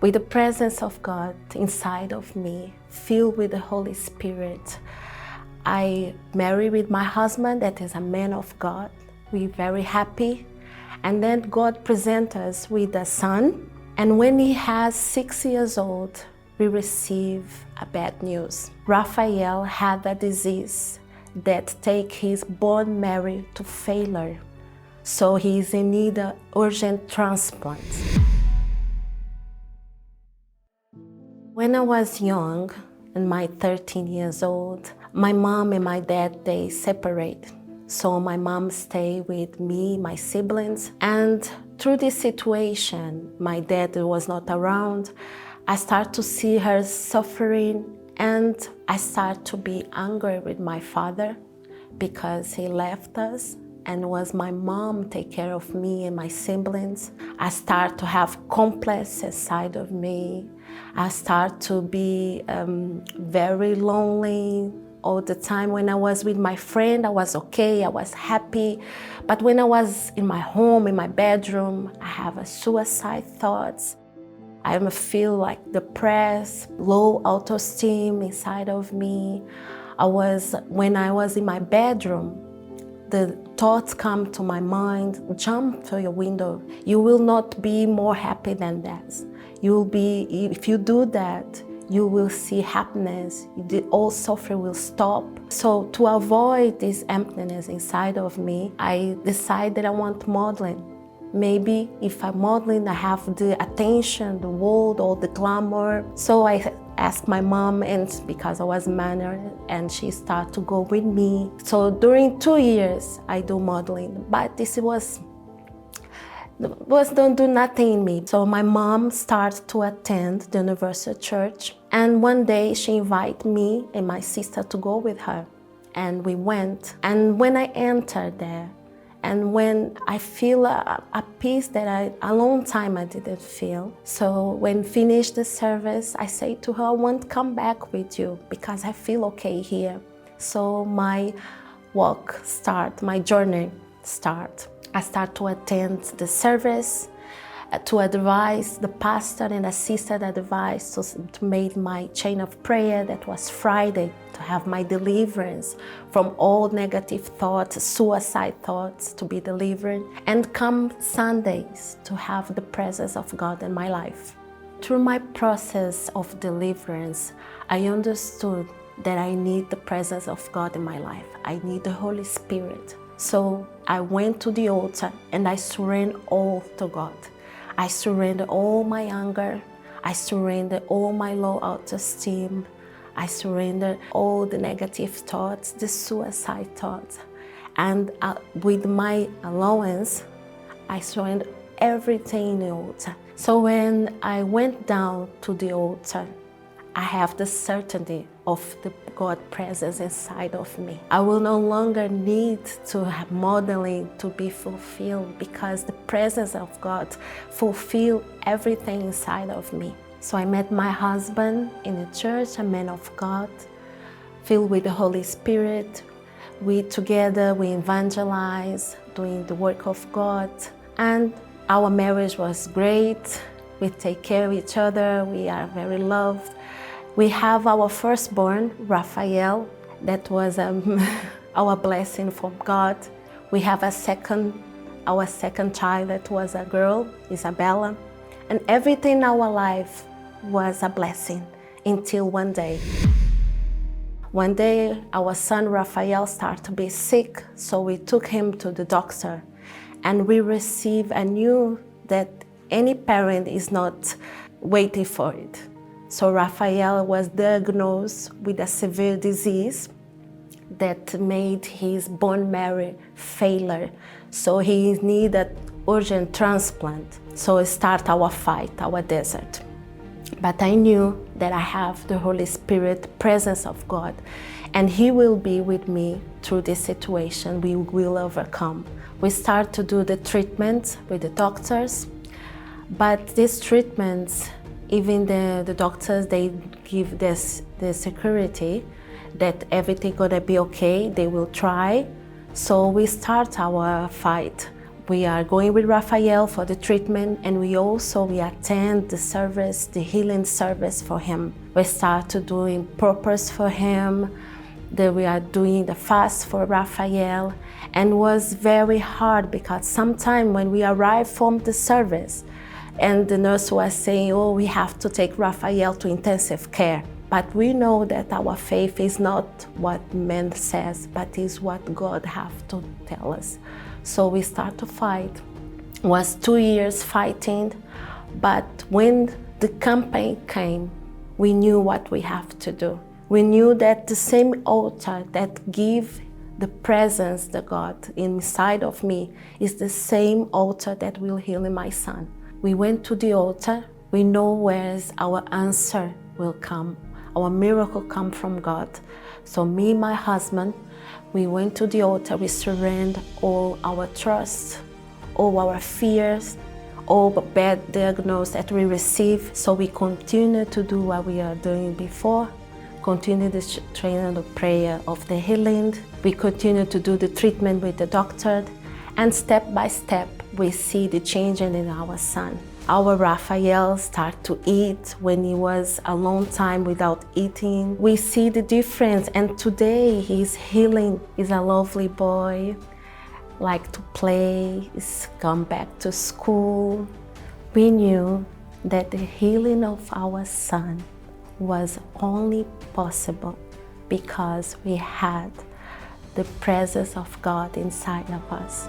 with the presence of God inside of me, filled with the Holy Spirit. I married with my husband, that is a man of God. We're very happy. And then God presents us with a son. And when he has 6 years old, we receive a bad news. Raphael had a disease that takes his bone marrow to failure. So he is in need of urgent transplant. When I was young, and my 13 years old, my mom and my dad, they separate. So my mom stayed with me, my siblings, and through this situation, my dad was not around. I start to see her suffering, and I start to be angry with my father because he left us, and was my mom take care of me and my siblings. I start to have complex inside of me. I start to be very lonely all the time. When I was with my friend, I was okay, I was happy. But when I was in my home, in my bedroom, I have a suicide thoughts. I feel like depressed, low autoesteem inside of me. When I was in my bedroom, the thoughts come to my mind, jump to your window. You will not be more happy than that. If you do that, you will see happiness. All suffering will stop. So to avoid this emptiness inside of me, I decided that I want modeling. Maybe if I'm modeling, I have the attention, the world, all the glamour. So I asked my mom, and because I was married, and she started to go with me. So during 2 years, I do modeling, but this don't do nothing in me. So my mom started to attend the Universal Church, and one day she invited me and my sister to go with her, and we went. And when I entered there, and when I feel a peace that a long time I didn't feel. So when finished the service, I say to her, I want to come back with you because I feel okay here. So my walk start, my journey start. I start to attend the service, to advise the pastor and assistant advice to make my chain of prayer. That was Friday, to have my deliverance from all negative thoughts, suicide thoughts, to be delivered. And come Sundays to have the presence of God in my life. Through my process of deliverance, I understood that I need the presence of God in my life. I need the Holy Spirit. So I went to the altar and I surrendered all to God. I surrender all my anger. I surrender all my low autoesteem. I surrender all the negative thoughts, the suicide thoughts. And with my allowance, I surrender everything in the altar. So when I went down to the altar, I have the certainty of the God presence inside of me. I will no longer need to have modeling to be fulfilled, because the presence of God fulfills everything inside of me. So I met my husband in the church, a man of God, filled with the Holy Spirit. We evangelize, doing the work of God, and our marriage was great. We take care of each other. We are very loved. We have our firstborn, Raphael. That was our blessing from God. We have our second child, that was a girl, Isabella. And everything in our life was a blessing until one day. One day, our son Raphael started to be sick, so we took him to the doctor. And we received a news that any parent is not waiting for it. So Raphael was diagnosed with a severe disease that made his bone marrow failure. So he needed urgent transplant. So it started our fight, our desert. But I knew that I have the Holy Spirit, presence of God, and He will be with me through this situation. We will overcome. We start to do the treatments with the doctors, but these treatments, even the doctors, they give this the security that everything gonna be okay. They will try. So we start our fight We are going with Raphael for the treatment, and we attend the service, the healing service for him. We start to doing purpose for him. We are doing the fast for Raphael, and was very hard because sometimes when we arrived from the service, and the nurse was saying, oh, we have to take Raphael to intensive care. But we know that our faith is not what man says, but is what God has to tell us. So we start to fight. It was 2 years fighting, but when the campaign came, we knew what we have to do. We knew that the same altar that gives the presence of God inside of me is the same altar that will heal my son. We went to the altar. We know where our answer will come. Our miracle come from God. So me and my husband, we went to the altar. We surrendered all our trust, all our fears, all the bad diagnosis that we received. So we continue to do what we are doing before. Continue the training of prayer of the healing. We continue to do the treatment with the doctor. And step by step, we see the changing in our son. Our Raphael start to eat when he was a long time without eating. We see the difference, and today he's healing. He's a lovely boy, like to play, he's come back to school. We knew that the healing of our son was only possible because we had the presence of God inside of us.